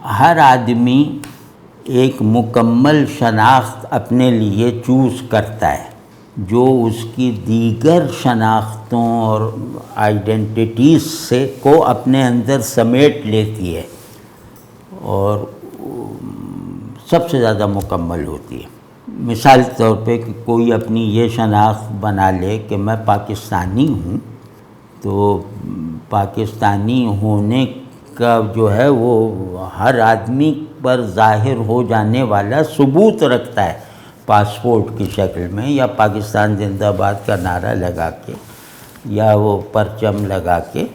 ہر آدمی ایک مکمل شناخت اپنے لیے چوز کرتا ہے جو اس کی دیگر شناختوں اور آئیڈینٹیٹیز سے کو اپنے اندر سمیٹ لیتی ہے اور سب سے زیادہ مکمل ہوتی ہے۔ مثال کے طور پہ کہ کوئی اپنی یہ شناخت بنا لے کہ میں پاکستانی ہوں، تو پاکستانی ہونے کا جو ہے وہ ہر آدمی پر ظاہر ہو جانے والا ثبوت رکھتا ہے پاسپورٹ کی شکل میں، یا پاکستان زندہ باد کا نعرہ لگا کے یا وہ پرچم لگا کے،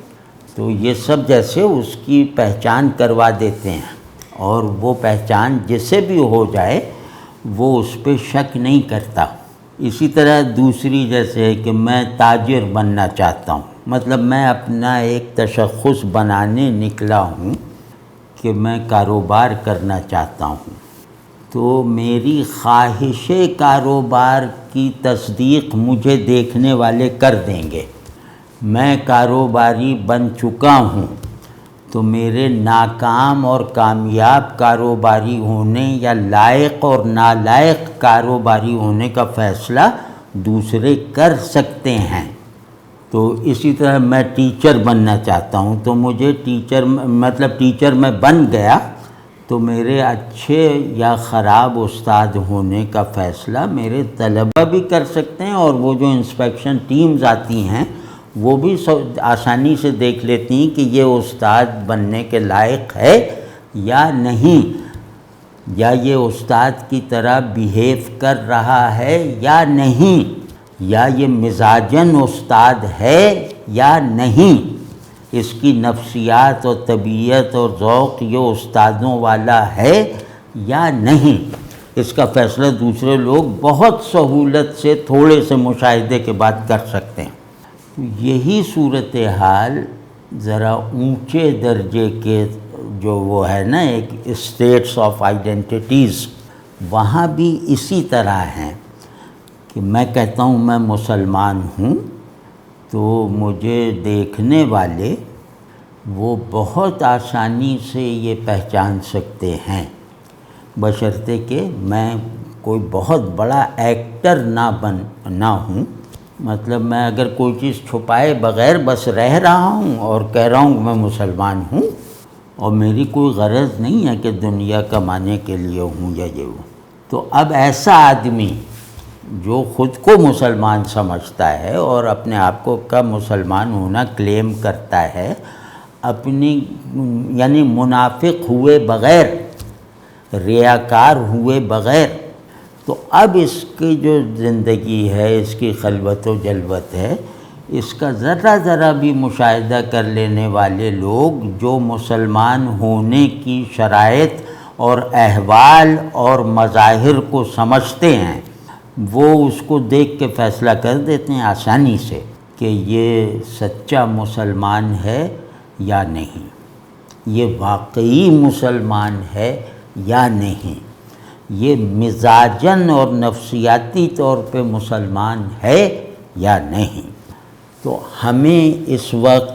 تو یہ سب جیسے اس کی پہچان کروا دیتے ہیں، اور وہ پہچان جسے بھی ہو جائے وہ اس پہ شک نہیں کرتا۔ اسی طرح دوسری جیسے ہے کہ میں تاجر بننا چاہتا ہوں، مطلب میں اپنا ایک تشخص بنانے نکلا ہوں کہ میں کاروبار کرنا چاہتا ہوں، تو میری خواہش کاروبار کی تصدیق مجھے دیکھنے والے کر دیں گے۔ میں کاروباری بن چکا ہوں تو میرے ناکام اور کامیاب کاروباری ہونے یا لائق اور نالائق کاروباری ہونے کا فیصلہ دوسرے کر سکتے ہیں۔ تو اسی طرح میں ٹیچر بننا چاہتا ہوں، تو مجھے ٹیچر میں بن گیا تو میرے اچھے یا خراب استاد ہونے کا فیصلہ میرے طلبہ بھی کر سکتے ہیں، اور وہ جو انسپیکشن ٹیمز آتی ہیں وہ بھی آسانی سے دیکھ لیتی ہیں کہ یہ استاد بننے کے لائق ہے یا نہیں، یا یہ استاد کی طرح بیہیو کر رہا ہے یا نہیں، یا یہ مزاجن استاد ہے یا نہیں، اس کی نفسیات اور طبیعت اور ذوق یہ استادوں والا ہے یا نہیں۔ اس کا فیصلہ دوسرے لوگ بہت سہولت سے تھوڑے سے مشاہدے کے بعد کر سکتے ہیں۔ یہی صورتحال ذرا اونچے درجے کے جو وہ ہے نا ایک اسٹیٹس آف آئیڈینٹیٹیز، وہاں بھی اسی طرح ہیں کہ میں کہتا ہوں میں مسلمان ہوں، تو مجھے دیکھنے والے وہ بہت آسانی سے یہ پہچان سکتے ہیں، بشرطے کہ میں کوئی بہت بڑا ایکٹر نہ ہوں۔ مطلب میں اگر کوئی چیز چھپائے بغیر بس رہ رہا ہوں اور کہہ رہا ہوں کہ میں مسلمان ہوں، اور میری کوئی غرض نہیں ہے کہ دنیا کمانے کے لیے ہوں یا یہ ہوں، تو اب ایسا آدمی جو خود کو مسلمان سمجھتا ہے اور اپنے آپ کو کا مسلمان ہونا کلیم کرتا ہے، اپنی یعنی منافق ہوئے بغیر، ریاکار ہوئے بغیر، تو اب اس کی جو زندگی ہے، اس کی خلوت و جلوت ہے، اس کا ذرا بھی مشاہدہ کر لینے والے لوگ جو مسلمان ہونے کی شرائط اور احوال اور مظاہر کو سمجھتے ہیں، وہ اس کو دیکھ کے فیصلہ کر دیتے ہیں آسانی سے کہ یہ سچا مسلمان ہے یا نہیں، یہ واقعی مسلمان ہے یا نہیں، یہ مزاجن اور نفسیاتی طور پہ مسلمان ہے یا نہیں۔ تو ہمیں اس وقت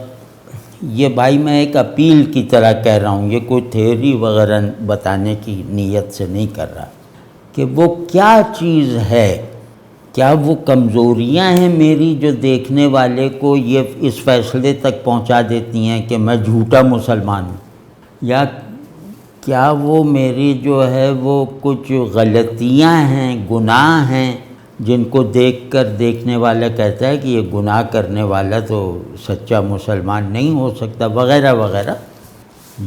یہ بھائی میں ایک اپیل کی طرح کہہ رہا ہوں، یہ کوئی تھیوری وغیرہ بتانے کی نیت سے نہیں کر رہا، کہ وہ کیا چیز ہے، کیا وہ کمزوریاں ہیں میری جو دیکھنے والے کو یہ اس فیصلے تک پہنچا دیتی ہیں کہ میں جھوٹا مسلمان ہوں، یا کیا وہ میری جو ہے وہ کچھ غلطیاں ہیں، گناہ ہیں، جن کو دیکھ کر دیکھنے والا کہتا ہے کہ یہ گناہ کرنے والا تو سچا مسلمان نہیں ہو سکتا، وغیرہ وغیرہ،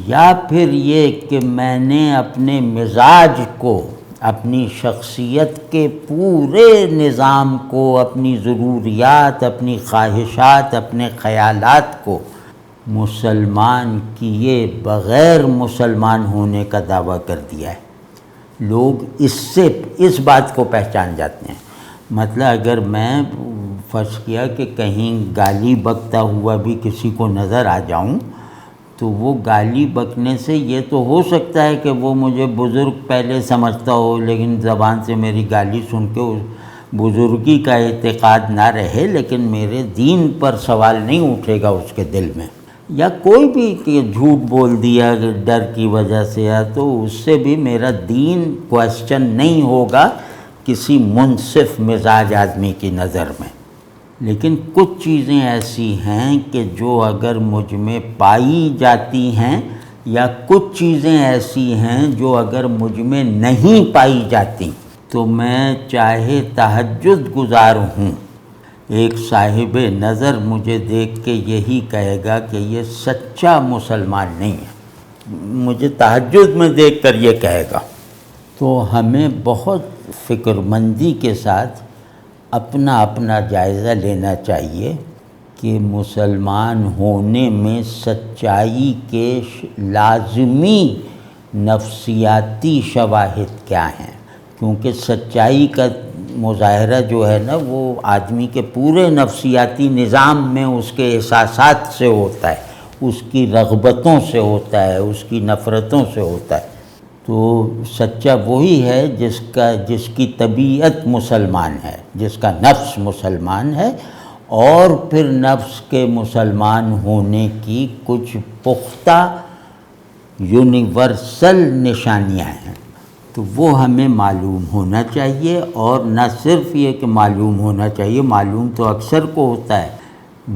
یا پھر یہ کہ میں نے اپنے مزاج کو، اپنی شخصیت کے پورے نظام کو، اپنی ضروریات، اپنی خواہشات، اپنے خیالات کو مسلمان کیے بغیر مسلمان ہونے کا دعویٰ کر دیا ہے۔ لوگ اس بات کو پہچان جاتے ہیں۔ مطلب اگر میں فرض کیا کہ کہیں گالی بکتا ہوا بھی کسی کو نظر آ جاؤں، تو وہ گالی بکنے سے یہ تو ہو سکتا ہے کہ وہ مجھے بزرگ پہلے سمجھتا ہو، لیکن زبان سے میری گالی سن کے بزرگی کا اعتقاد نہ رہے، لیکن میرے دین پر سوال نہیں اٹھے گا اس کے دل میں۔ یا کوئی بھی کہ جھوٹ بول دیا ڈر کی وجہ سے ہے، تو اس سے بھی میرا دین کویسچن نہیں ہوگا کسی منصف مزاج آدمی کی نظر میں۔ لیکن کچھ چیزیں ایسی ہیں کہ جو اگر مجھ میں پائی جاتی ہیں، یا کچھ چیزیں ایسی ہیں جو اگر مجھ میں نہیں پائی جاتی، تو میں چاہے تہجد گزار ہوں، ایک صاحب نظر مجھے دیکھ کے یہی کہے گا کہ یہ سچا مسلمان نہیں ہے، مجھے تہجد میں دیکھ کر یہ کہے گا۔ تو ہمیں بہت فکر مندی کے ساتھ اپنا اپنا جائزہ لینا چاہیے کہ مسلمان ہونے میں سچائی کے لازمی نفسیاتی شواہد کیا ہیں، کیونکہ سچائی کا مظاہرہ جو ہے نا وہ آدمی کے پورے نفسیاتی نظام میں اس کے احساسات سے ہوتا ہے، اس کی رغبتوں سے ہوتا ہے، اس کی نفرتوں سے ہوتا ہے۔ تو سچا وہی ہے جس کی طبیعت مسلمان ہے، جس کا نفس مسلمان ہے، اور پھر نفس کے مسلمان ہونے کی کچھ پختہ یونیورسل نشانیاں ہیں، تو وہ ہمیں معلوم ہونا چاہیے۔ اور نہ صرف یہ کہ معلوم ہونا چاہیے، معلوم تو اکثر کو ہوتا ہے،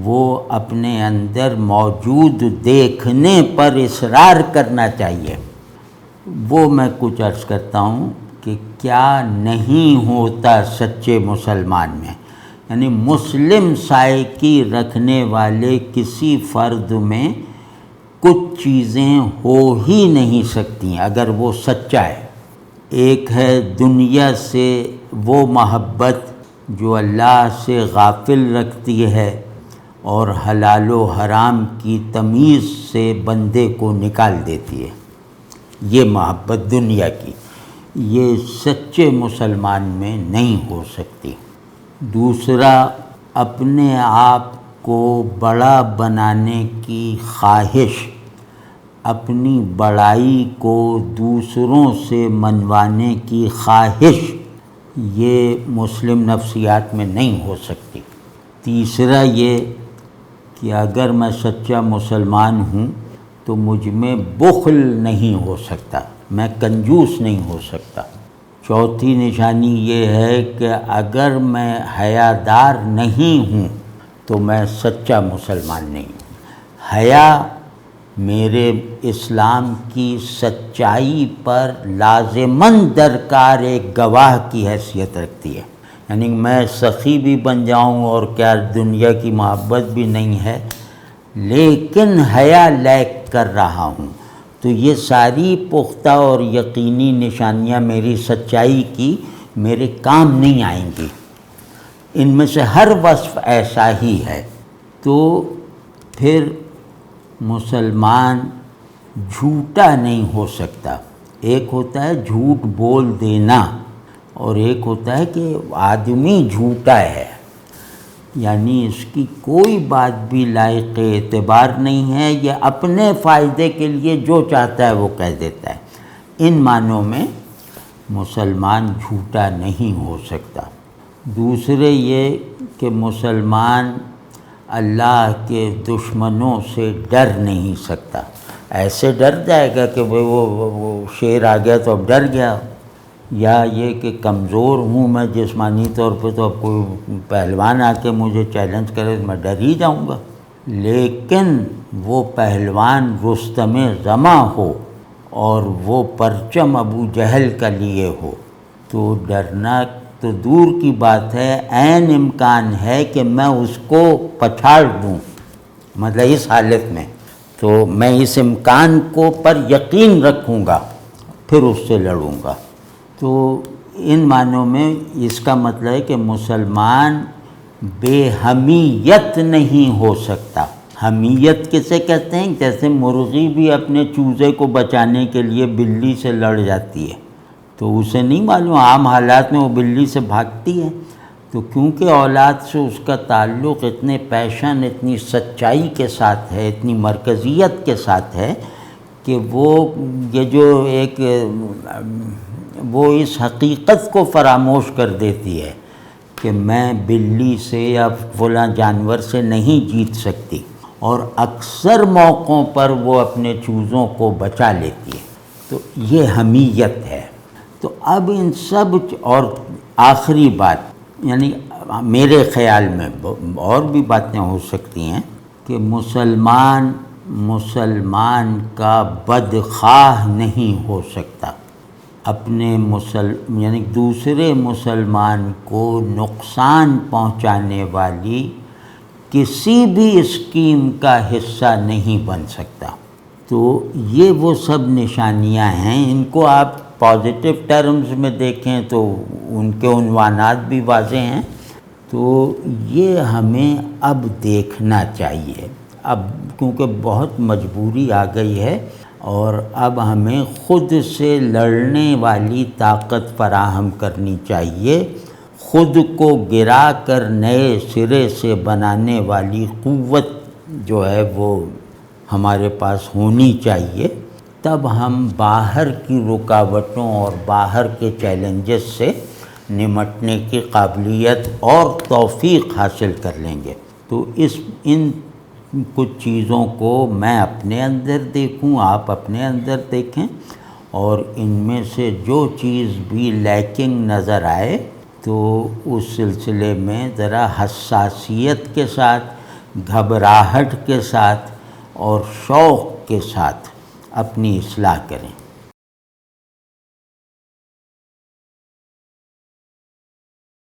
وہ اپنے اندر موجود دیکھنے پر اصرار کرنا چاہیے۔ وہ میں کچھ عرض کرتا ہوں کہ کیا نہیں ہوتا سچے مسلمان میں، یعنی مسلم سائیکی رکھنے والے کسی فرد میں کچھ چیزیں ہو ہی نہیں سکتی اگر وہ سچا ہے۔ ایک ہے دنیا سے وہ محبت جو اللہ سے غافل رکھتی ہے اور حلال و حرام کی تمیز سے بندے کو نکال دیتی ہے، یہ محبت دنیا کی، یہ سچے مسلمان میں نہیں ہو سکتی۔ دوسرا، اپنے آپ کو بڑا بنانے کی خواہش، اپنی بڑائی کو دوسروں سے منوانے کی خواہش، یہ مسلم نفسیات میں نہیں ہو سکتی۔ تیسرا یہ کہ اگر میں سچا مسلمان ہوں تو مجھ میں بخل نہیں ہو سکتا، میں کنجوس نہیں ہو سکتا۔ چوتھی نشانی یہ ہے کہ اگر میں حیادار نہیں ہوں تو میں سچا مسلمان نہیں ہوں۔ حیا میرے اسلام کی سچائی پر لازماً درکار ایک گواہ کی حیثیت رکھتی ہے، یعنی میں سخی بھی بن جاؤں اور کیا دنیا کی محبت بھی نہیں ہے، لیکن حیا لیک کر رہا ہوں، تو یہ ساری پختہ اور یقینی نشانیاں میری سچائی کی میرے کام نہیں آئیں گی۔ ان میں سے ہر وصف ایسا ہی ہے۔ تو پھر مسلمان جھوٹا نہیں ہو سکتا۔ ایک ہوتا ہے جھوٹ بول دینا، اور ایک ہوتا ہے کہ آدمی جھوٹا ہے، یعنی اس کی کوئی بات بھی لائق اعتبار نہیں ہے، یہ اپنے فائدے کے لیے جو چاہتا ہے وہ کہہ دیتا ہے۔ ان معنوں میں مسلمان جھوٹا نہیں ہو سکتا۔ دوسرے یہ کہ مسلمان اللہ کے دشمنوں سے ڈر نہیں سکتا۔ ایسے ڈر جائے گا کہ وہ شیر آ گیا تو اب ڈر گیا، یا یہ کہ کمزور ہوں میں جسمانی طور پہ، تو اب کوئی پہلوان آ کے مجھے چیلنج کرے تو میں ڈر ہی جاؤں گا۔ لیکن وہ پہلوان رستم زماں ہو اور وہ پرچم ابو جہل کا لیے ہو تو ڈرنا تو دور کی بات ہے، عین امکان ہے کہ میں اس کو پچھاڑ دوں، مطلب اس حالت میں تو میں اس امکان کو پر یقین رکھوں گا، پھر اس سے لڑوں گا۔ تو ان معنوں میں اس کا مطلب ہے کہ مسلمان بے حمیت نہیں ہو سکتا۔ حمیت کسے کہتے ہیں؟ جیسے مرغی بھی اپنے چوزے کو بچانے کے لیے بلی سے لڑ جاتی ہے، تو اسے نہیں معلوم، عام حالات میں وہ بلی سے بھاگتی ہے، تو کیونکہ اولاد سے اس کا تعلق اتنے پیشن، اتنی سچائی کے ساتھ ہے، اتنی مرکزیت کے ساتھ ہے کہ وہ یہ جو ایک وہ اس حقیقت کو فراموش کر دیتی ہے کہ میں بلی سے یا فلاں جانور سے نہیں جیت سکتی، اور اکثر موقعوں پر وہ اپنے چوزوں کو بچا لیتی ہے۔ تو یہ حمیت ہے۔ تو اب ان سب اور آخری بات، یعنی میرے خیال میں اور بھی باتیں ہو سکتی ہیں کہ مسلمان کا بدخواہ نہیں ہو سکتا، اپنے یعنی دوسرے مسلمان کو نقصان پہنچانے والی کسی بھی اسکیم کا حصہ نہیں بن سکتا۔ تو یہ وہ سب نشانیاں ہیں، ان کو آپ پازیٹیو ٹرمز میں دیکھیں تو ان کے عنوانات بھی واضح ہیں۔ تو یہ ہمیں اب دیکھنا چاہیے، اب کیونکہ بہت مجبوری آ گئی ہے، اور اب ہمیں خود سے لڑنے والی طاقت فراہم کرنی چاہیے، خود کو گرا کر نئے سرے سے بنانے والی قوت جو ہے وہ ہمارے پاس ہونی چاہیے، تب ہم باہر کی رکاوٹوں اور باہر کے چیلنجز سے نمٹنے کی قابلیت اور توفیق حاصل کر لیں گے۔ تو ان کچھ چیزوں کو میں اپنے اندر دیکھوں، آپ اپنے اندر دیکھیں، اور ان میں سے جو چیز بھی لیکنگ نظر آئے تو اس سلسلے میں ذرا حساسیت کے ساتھ، گھبراہٹ کے ساتھ اور شوق کے ساتھ اپنی اصلاح کریں۔